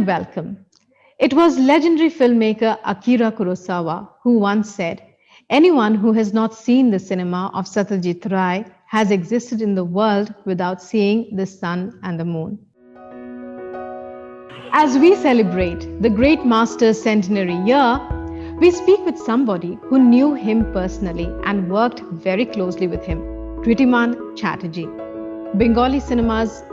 and welcome. It was legendary filmmaker Akira Kurosawa who once said, anyone who has not seen the cinema of Satyajit Ray has existed in the world without seeing the sun and the moon. As we celebrate the great master's centenary year, we speak with somebody who knew him personally and worked very closely with him, Kritiman Chatterjee, Bengali cinema's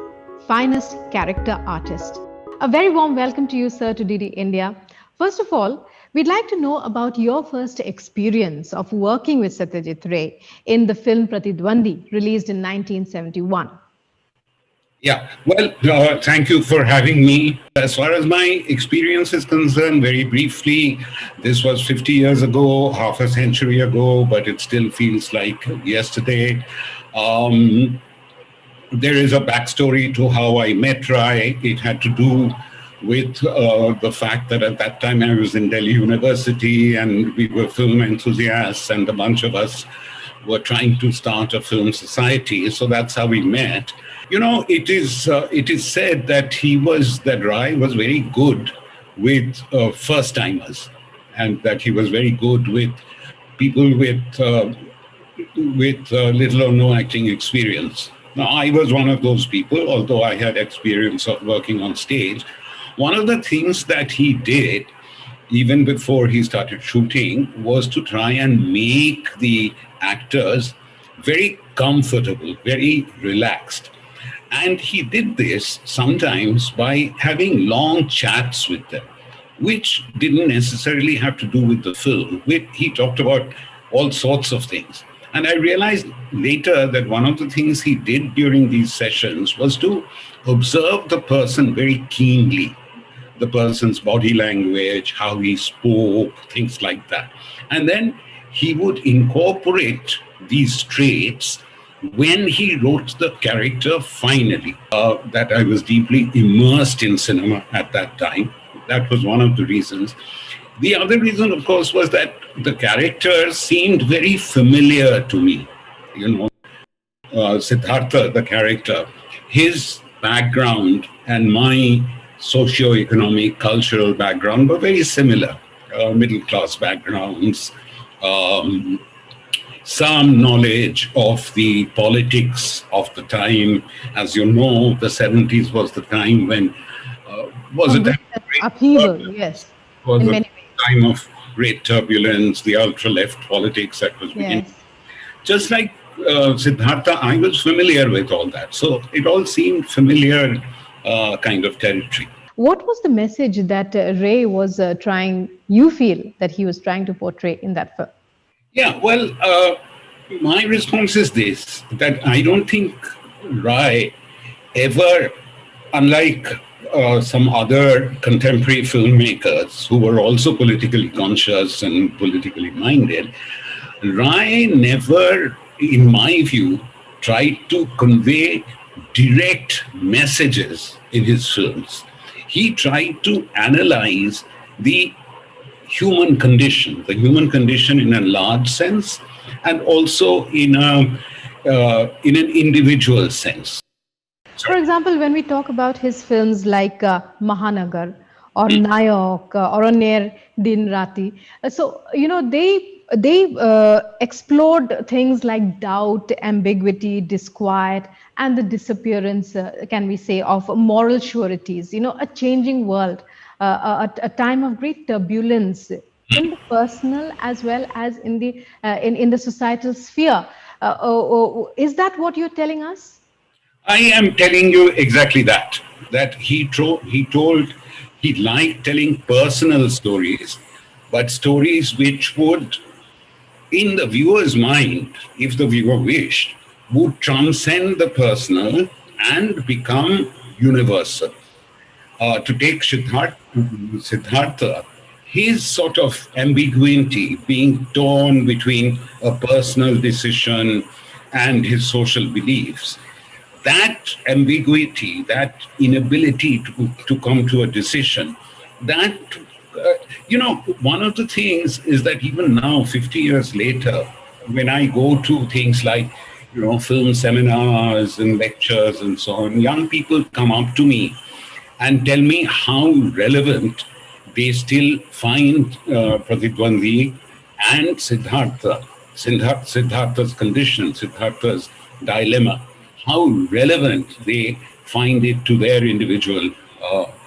finest character artist. A very warm welcome to you, sir, to DD India. First of all, we'd like to know about your first experience of working with Satyajit Ray in the film Pratidwandi, released in 1971. Yeah, well, thank you for having me. As far as my experience is concerned, very briefly, this was 50 years ago, half a century ago, but it still feels like yesterday. There is a backstory to how I met Rai. It had to do with the fact that at that time I was in Delhi University and we were film enthusiasts and a bunch of us were trying to start a film society. So that's how we met. You know, it is said that Rai was very good with first-timers and that he was very good with people with little or no acting experience. Now, I was one of those people, although I had experience of working on stage. One of the things that he did, even before he started shooting, was to try and make the actors very comfortable, very relaxed. And he did this sometimes by having long chats with them, which didn't necessarily have to do with the film. He talked about all sorts of things. And I realized later that one of the things he did during these sessions was to observe the person very keenly, the person's body language, how he spoke, things like that. And then he would incorporate these traits when he wrote the character finally. That I was deeply immersed in cinema at that time. That was one of the reasons. The other reason, of course, was that the character seemed very familiar to me. You know, Siddhartha, the character, his background and my socio-economic, cultural background were very similar. Middle-class backgrounds, some knowledge of the politics of the time. As you know, the 70s was the time when was a time of great upheaval, yes, was in a many ways. time of great turbulence, the ultra-left politics that was beginning. Yes. Just like Siddhartha, I was familiar with all that. So it all seemed familiar kind of territory. What was the message that Ray was you feel that he was trying to portray in that film? Yeah, well, my response is this, that I don't think Rai ever, unlike some other contemporary filmmakers who were also politically conscious and politically minded, Rai never, in my view, tried to convey direct messages in his films. He tried to analyze the human condition in a large sense, and also in an individual sense. For example, when we talk about his films like Mahanagar or Nayak or Oner Din Rati, so you know they explored things like doubt, ambiguity, disquiet, and the disappearance, can we say, of moral sureties. You know, a changing world, a time of great turbulence in the personal as well as in the societal sphere. Is that what you're telling us? I am telling you exactly that he liked telling personal stories, but stories which would, in the viewer's mind, if the viewer wished, would transcend the personal and become universal. To take Siddhartha, his sort of ambiguity, being torn between a personal decision and his social beliefs, that ambiguity, that inability to come to a decision, that, one of the things is that even now, 50 years later, when I go to things like, film seminars and lectures and so on, young people come up to me and tell me how relevant they still find Pratitwandi and Siddhartha's condition, Siddhartha's dilemma, how relevant they find it to their individual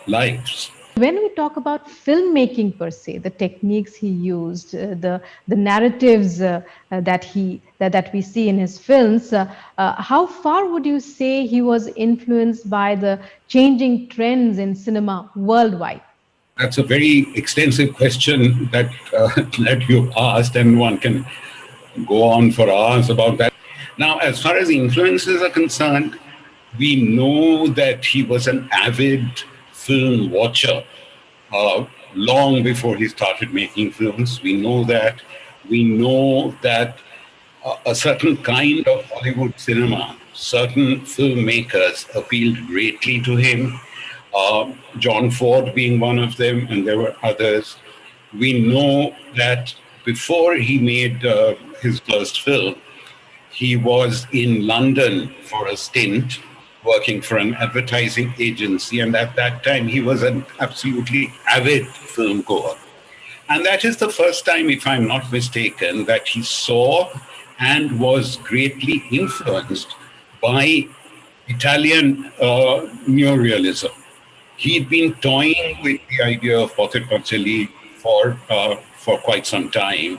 lives. When we talk about filmmaking per se, the techniques he used, the narratives that we see in his films, how far would you say he was influenced by the changing trends in cinema worldwide? That's a very extensive question that that you asked, and one can go on for hours about that. Now, as far as influences are concerned, we know that he was an avid film watcher long before he started making films. We know that. We know that a certain kind of Hollywood cinema, certain filmmakers appealed greatly to him. John Ford being one of them, and there were others. We know that before he made his first film, he was in London for a stint working for an advertising agency. And at that time, he was an absolutely avid film goer. And that is the first time, if I'm not mistaken, that he saw and was greatly influenced by Italian neorealism. He'd been toying with the idea of Panchali for quite some time.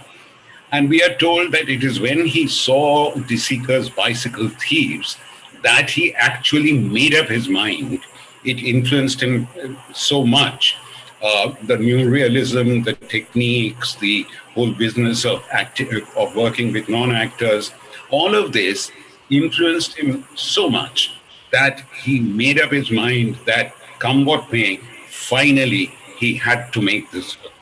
And we are told that it is when he saw De Sica's Bicycle Thieves that he actually made up his mind. It influenced him so much. The new realism, the techniques, the whole business of working with non-actors, all of this influenced him so much that he made up his mind that come what may, finally he had to make this film.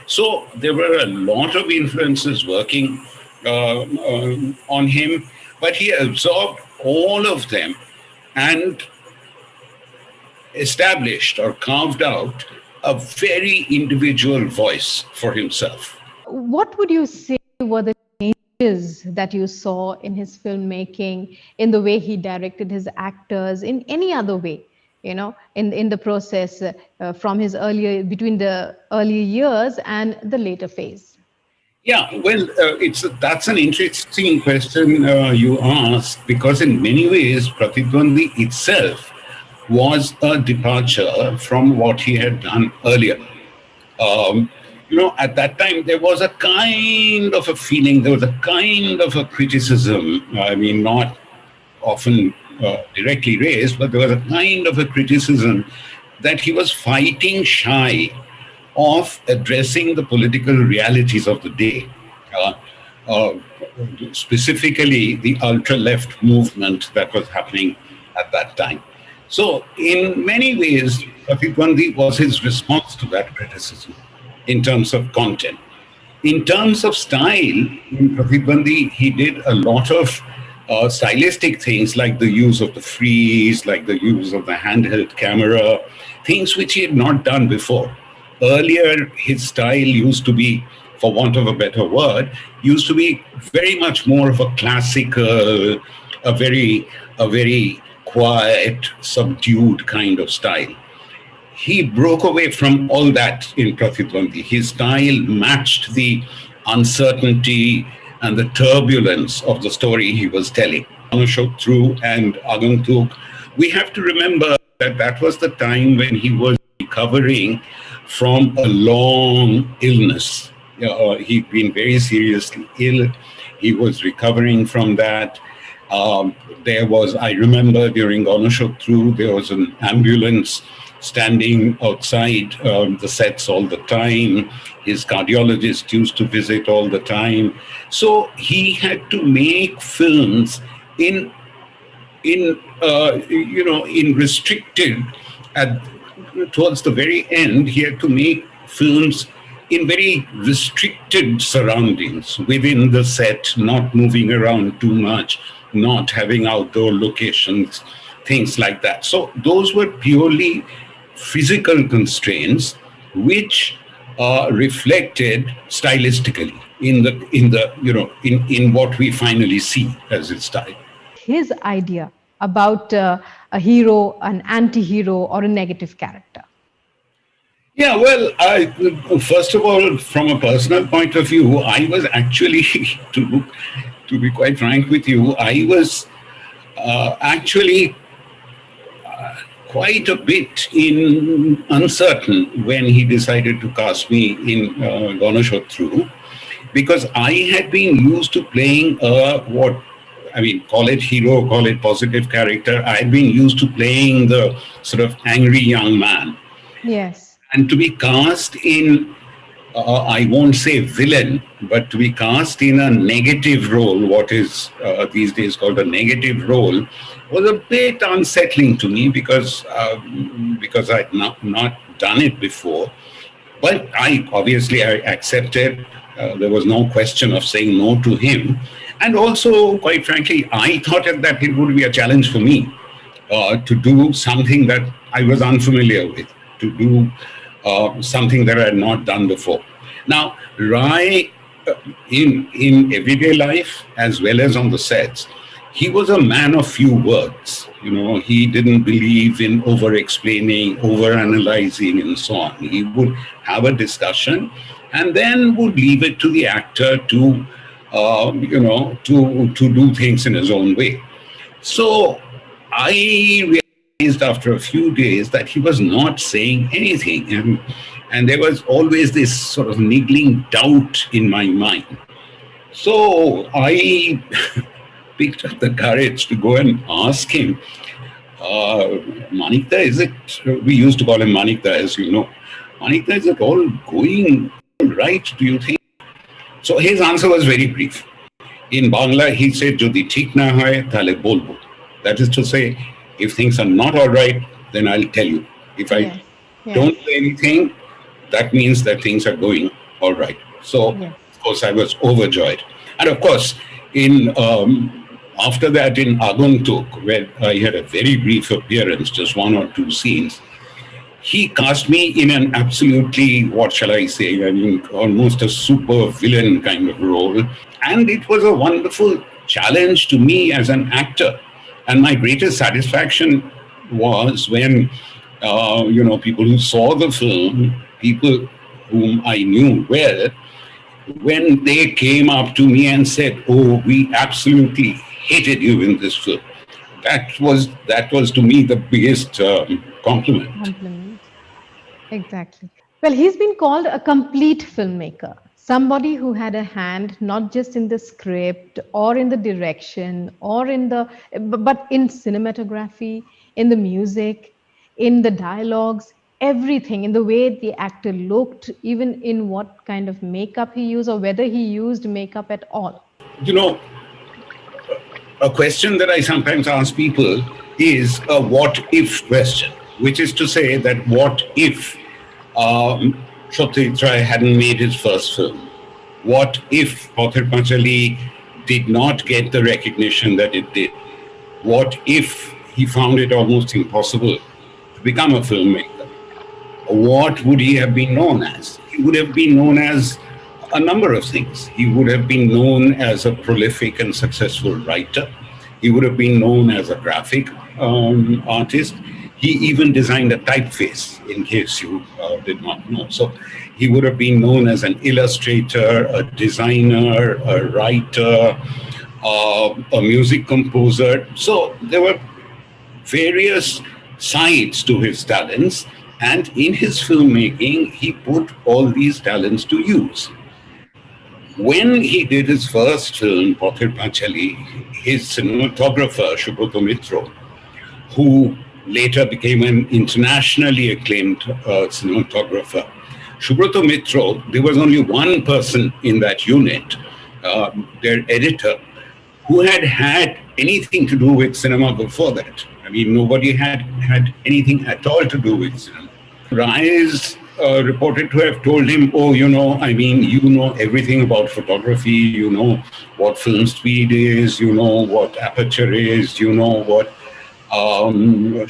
So there were a lot of influences working on him, but he absorbed all of them and established or carved out a very individual voice for himself. What would you say were the changes that you saw in his filmmaking, in the way he directed his actors, in any other way, in the process from his between the early years and the later phase? Yeah, well, that's an interesting question you asked, because in many ways, Pratitwandi itself was a departure from what he had done earlier. At that time, there was a kind of a feeling, there was a kind of a criticism, I mean, not often directly raised, but there was a kind of a criticism that he was fighting shy of addressing the political realities of the day, specifically the ultra-left movement that was happening at that time. So in many ways, Pratitwandi was his response to that criticism in terms of content. In terms of style, in Pratitwandi, he did a lot of stylistic things, like the use of the freeze, like the use of the handheld camera, things which he had not done before. Earlier, his style used to be, for want of a better word, used to be very much more of a classical, a very quiet, subdued kind of style. He broke away from all that in Pratitwandi. His style matched the uncertainty and the turbulence of the story he was telling. Shoku and Agantuk, we have to remember that that was the time when he was recovering from a long illness. He'd been very seriously ill. He was recovering from that. I remember during Shoku, there was an ambulance standing outside the sets all the time. His cardiologist used to visit all the time. So he had to make films in restricted, towards the very end, he had to make films in very restricted surroundings within the set, not moving around too much, not having outdoor locations, things like that. So those were purely physical constraints, which reflected stylistically in what we finally see as his style. His idea about a hero, an anti-hero, or a negative character? Yeah, well, first of all, from a personal point of view, I was actually, to be quite frank with you, I was actually quite a bit in uncertain when he decided to cast me in Ganeshotru, because I had been used to playing what I mean, call it hero, call it positive character. I had been used to playing the sort of angry young man, Yes. and to be cast in I won't say villain, but to be cast in a negative role, what is these days called a negative role, was a bit unsettling to me because I'd not done it before. But I accepted. There was no question of saying no to him, and also, quite frankly, I thought that it would be a challenge for me to do something that I was unfamiliar with, to do something that I had not done before. Now, Rai, in everyday life as well as on the sets, he was a man of few words. You know, he didn't believe in over explaining, over analyzing, and so on. He would have a discussion and then would leave it to the actor to, to do things in his own way. So I realized after a few days that he was not saying anything. And there was always this sort of niggling doubt in my mind. So I picked up the courage to go and ask him, Manikta, is it, we used to call him Manikta, as you know, Manikta, is it all going right, do you think? So his answer was very brief. In Bangla, he said, Jodi thik na hoy, tale bolbo. That is to say, if things are not all right, then I'll tell you. If I don't say anything, that means that things are going all right. So, of course, I was overjoyed. And of course, in after that in Aguntuk, where I had a very brief appearance, just one or two scenes, he cast me in an absolutely, what shall I say, I mean, almost a super villain kind of role. And it was a wonderful challenge to me as an actor. And my greatest satisfaction was when, people who saw the film, people whom I knew well, when they came up to me and said, "Oh, we absolutely hated you in this film," that was to me the biggest compliment. Exactly. Well, he's been called a complete filmmaker, somebody who had a hand not just in the script or in the direction or but in cinematography, in the music, in the dialogues, everything, in the way the actor looked, even in what kind of makeup he used or whether he used makeup at all. You know, a question that I sometimes ask people is a what if question, which is to say that what if Satyajit Ray hadn't made his first film? What if Panchali did not get the recognition that it did? What if he found it almost impossible to become a filmmaker? What would he have been known as? He would have been known as a number of things. He would have been known as a prolific and successful writer. He would have been known as a graphic artist. He even designed a typeface, in case you did not know. So he would have been known as an illustrator, a designer, a writer, a music composer. So there were various sides to his talents. And in his filmmaking, he put all these talents to use. When he did his first film, Panchali, his cinematographer, Subrata Mitro, who later became an internationally acclaimed cinematographer, Subrata Mitro, there was only one person in that unit, their editor, who had anything to do with cinema before that. I mean, nobody had anything at all to do with cinema. Rai is reported to have told him, "Oh, you know everything about photography. You know what film speed is. You know what aperture is. You know what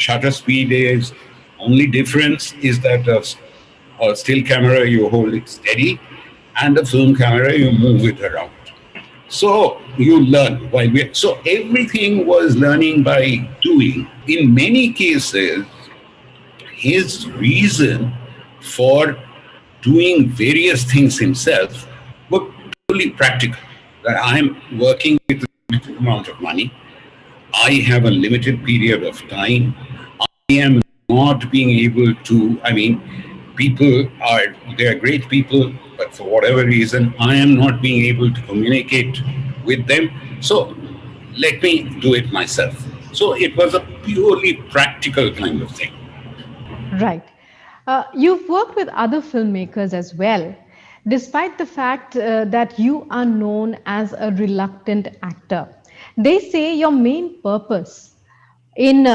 shutter speed is. Only difference is that a still camera, you hold it steady, and a film camera, you move it around." So you learn while we. So everything was learning by doing. In many cases, his reason for doing various things himself were purely practical. That I'm working with a limited amount of money. I have a limited period of time. I am not being able to, I mean, people are, they are great people, but for whatever reason, I am not being able to communicate with them. So let me do it myself. So it was a purely practical kind of thing. Right. You've worked with other filmmakers as well, despite the fact that you are known as a reluctant actor. They say your main purpose in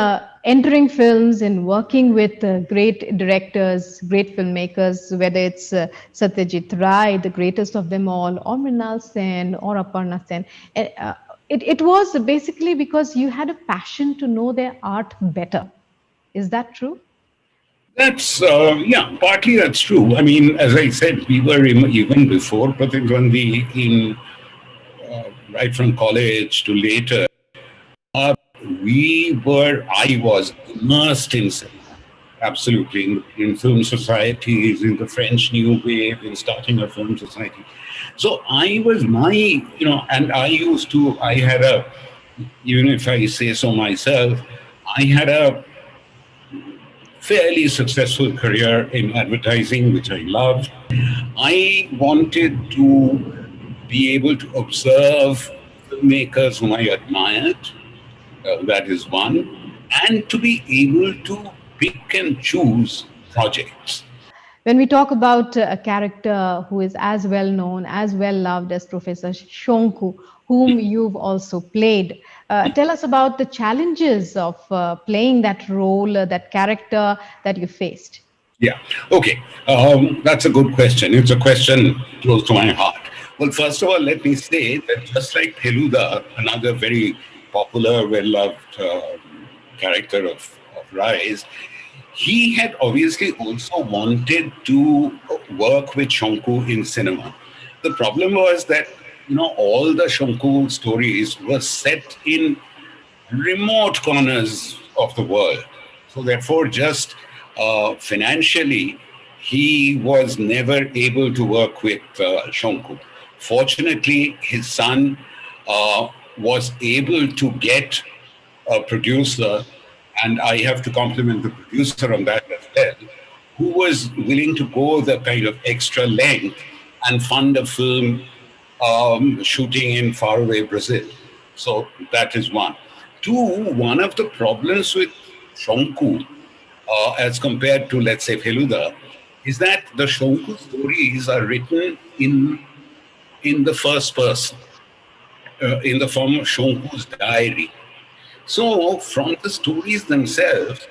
entering films and working with great directors, great filmmakers, whether it's Satyajit Ray, the greatest of them all, or Mrinal Sen, or Aparna Sen, it was basically because you had a passion to know their art better. Is that true? That's, yeah, partly that's true. I mean, as I said, we were even before Pratik Gandhi, in right from college to later, I was immersed in cinema. Absolutely, in film societies, in the French New Wave, in starting a film society. So I was and I had even if I say so myself, I had a fairly successful career in advertising, which I loved. I wanted to be able to observe filmmakers whom I admired. That is one. And to be able to pick and choose projects. When we talk about a character who is as well known, as well loved as Professor Shonku, whom you've also played, tell us about the challenges of playing that role, that character that you faced. Yeah. Okay. That's a good question. It's a question close to my heart. Well, first of all, let me say that just like Feluda, another very popular, well-loved character of Rise, he had obviously also wanted to work with Shonku in cinema. The problem was that, all the Shonku stories were set in remote corners of the world. So, therefore, just financially, he was never able to work with Shonku. Fortunately, his son was able to get a producer, and I have to compliment the producer on that as well, who was willing to go the kind of extra length and fund a film shooting in faraway Brazil. So that is one. Two, one of the problems with Shonku, as compared to, let's say, Feluda, is that the Shonku stories are written in the first person, in the form of Shonku's diary. So, from the stories themselves,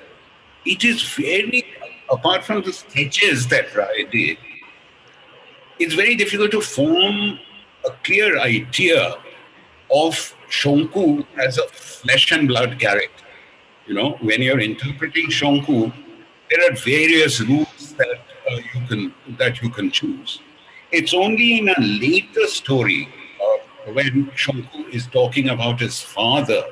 it is very, apart from the sketches that Rai did, it's very difficult to form a clear idea of Shonku as a flesh and blood character. When you're interpreting Shonku, there are various routes that you can choose. It's only in a later story, when Shonku is talking about his father,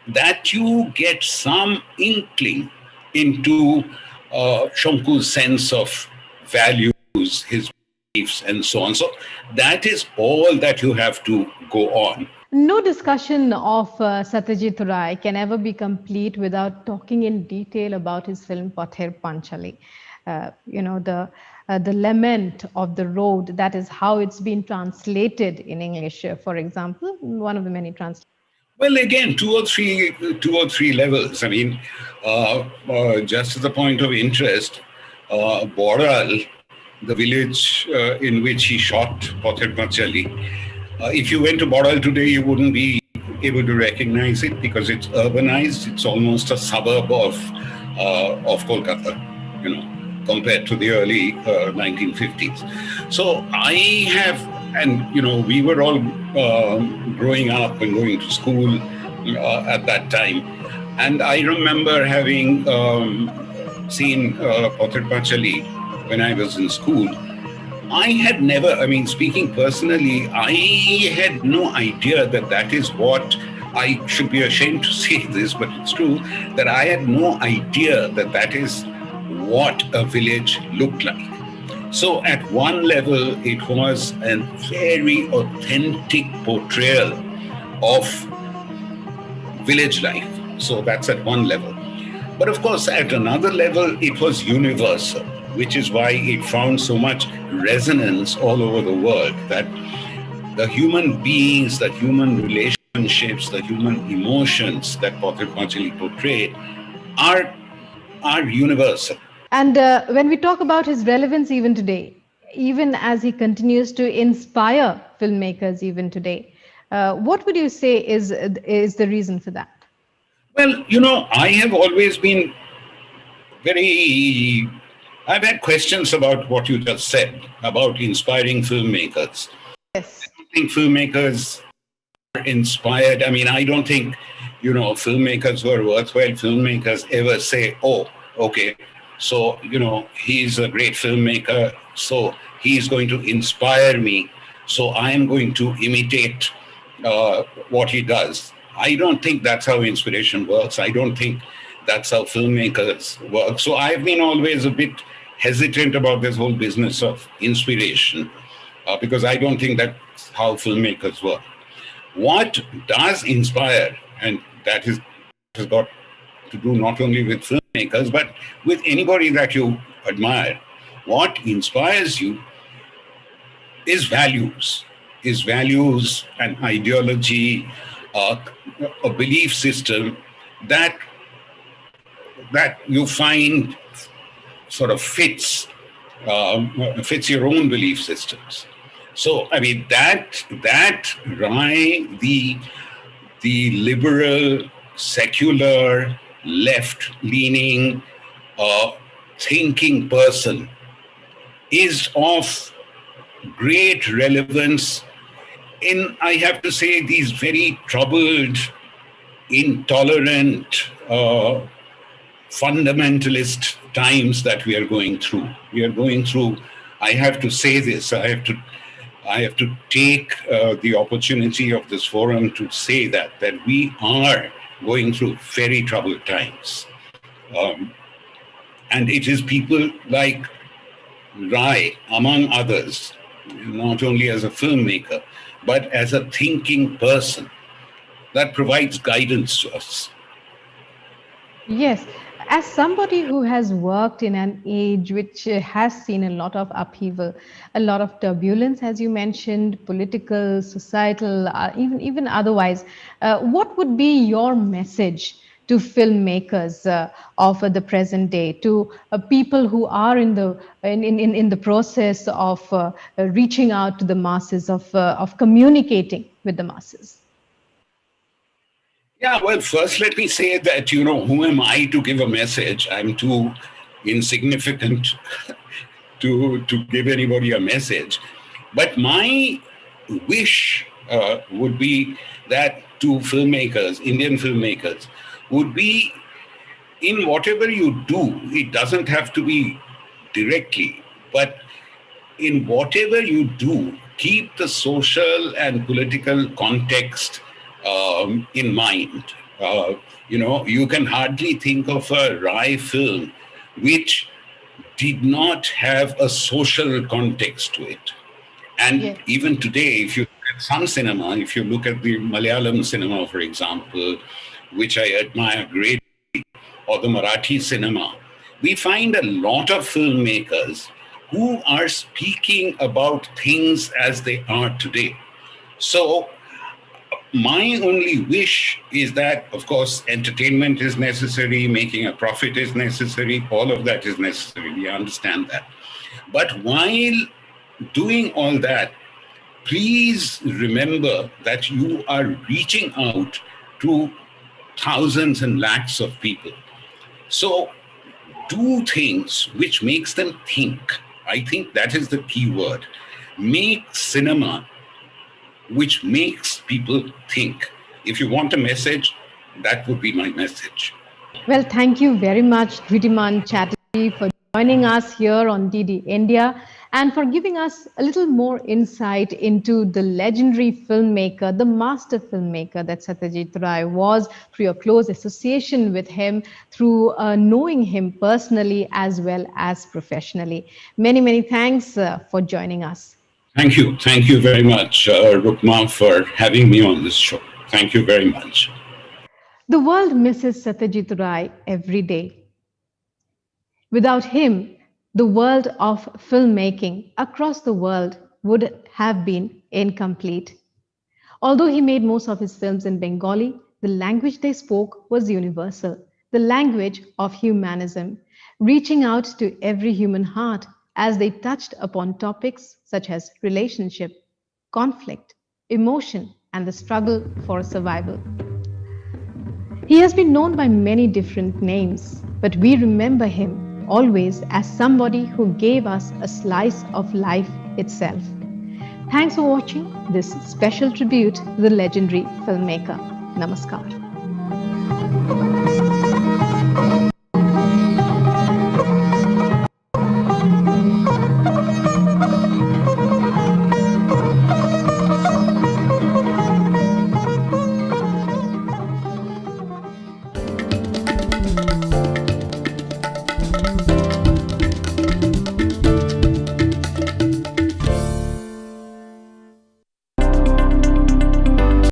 that you get some inkling into Shonku's sense of values, his beliefs, and so on. So that is all that you have to go on. No discussion of Satyajit Ray can ever be complete without talking in detail about his film Pather Panchali. The lament of the road. That is how it's been translated in English, for example, one of the many translations. Well, again, two or three levels. I mean, just as a point of interest, Boral, the village in which he shot Pather Panchali, if you went to Boral today, you wouldn't be able to recognize it because it's urbanized. It's almost a suburb of Kolkata, compared to the early 1950s. So I have, and we were all growing up and going to school at that time, and I remember having seen Pather Panchali when I was in school. I had never, I mean, speaking personally, I had no idea that that is what, I should be ashamed to say this, but it's true, that I had no idea that that is what a village looked like. So, at one level, it was a very authentic portrayal of village life. So, that's at one level. But of course, at another level, it was universal, which is why it found so much resonance all over the world, that the human beings, the human relationships, the human emotions that Panchali portrayed are, are universal. And when we talk about his relevance even today, even as he continues to inspire filmmakers even today, what would you say is the reason for that? Well, I have always been very, I've had questions about what you just said about inspiring filmmakers. Yes. I think filmmakers are inspired. I mean, I don't think, filmmakers who are worthwhile filmmakers ever say, oh, okay, so, he's a great filmmaker, so he's going to inspire me, so I am going to imitate what he does. I don't think that's how inspiration works. I don't think that's how filmmakers work. So I've been always a bit hesitant about this whole business of inspiration because I don't think that's how filmmakers work. What does inspire, and that has got to do not only with filmmakers, but with anybody that you admire, what inspires you is values and ideology, a belief system that you find sort of fits your own belief systems. So I mean that Rai, the liberal, secular, left-leaning, thinking person is of great relevance in, I have to say, these very troubled, intolerant, fundamentalist times that we are going through. We are going through, I have to say this, I have to take the opportunity of this forum to say that we are going through very troubled times. And it is people like Rai, among others, not only as a filmmaker, but as a thinking person, that provides guidance to us. Yes. As somebody who has worked in an age which has seen a lot of upheaval, a lot of turbulence, as you mentioned, political, societal, even otherwise, what would be your message to filmmakers of the present day, to people who are in the process of reaching out to the masses, of communicating with the masses? Yeah, well, first let me say that, who am I to give a message? I'm too insignificant to give anybody a message. But my wish would be that to filmmakers, Indian filmmakers, would be in whatever you do, it doesn't have to be directly, but in whatever you do, keep the social and political context in mind. You can hardly think of a Rai film which did not have a social context to it. And Yes. even today, if you look at some cinema, if you look at the Malayalam cinema, for example, which I admire greatly, or the Marathi cinema, we find a lot of filmmakers who are speaking about things as they are today. So my only wish is that, of course, entertainment is necessary, making a profit is necessary, all of that is necessary. We understand that. But while doing all that, please remember that you are reaching out to thousands and lakhs of people. So do things which makes them think. I think that is the key word. Make cinema which makes people think. If you want a message, that would be my message. Well, thank you very much, Dhridiman Chatterjee, for joining us here on DD India and for giving us a little more insight into the legendary filmmaker, the master filmmaker that Satyajit Ray was, through your close association with him, through knowing him personally as well as professionally. Many, many thanks for joining us. Thank you. Thank you very much, Rukma, for having me on this show. Thank you very much. The world misses Satyajit Ray every day. Without him, the world of filmmaking across the world would have been incomplete. Although he made most of his films in Bengali, the language they spoke was universal, the language of humanism, reaching out to every human heart as they touched upon topics such as relationship, conflict, emotion, and the struggle for survival. He has been known by many different names, but we remember him always as somebody who gave us a slice of life itself. Thanks for watching this special tribute to the legendary filmmaker. Namaskar.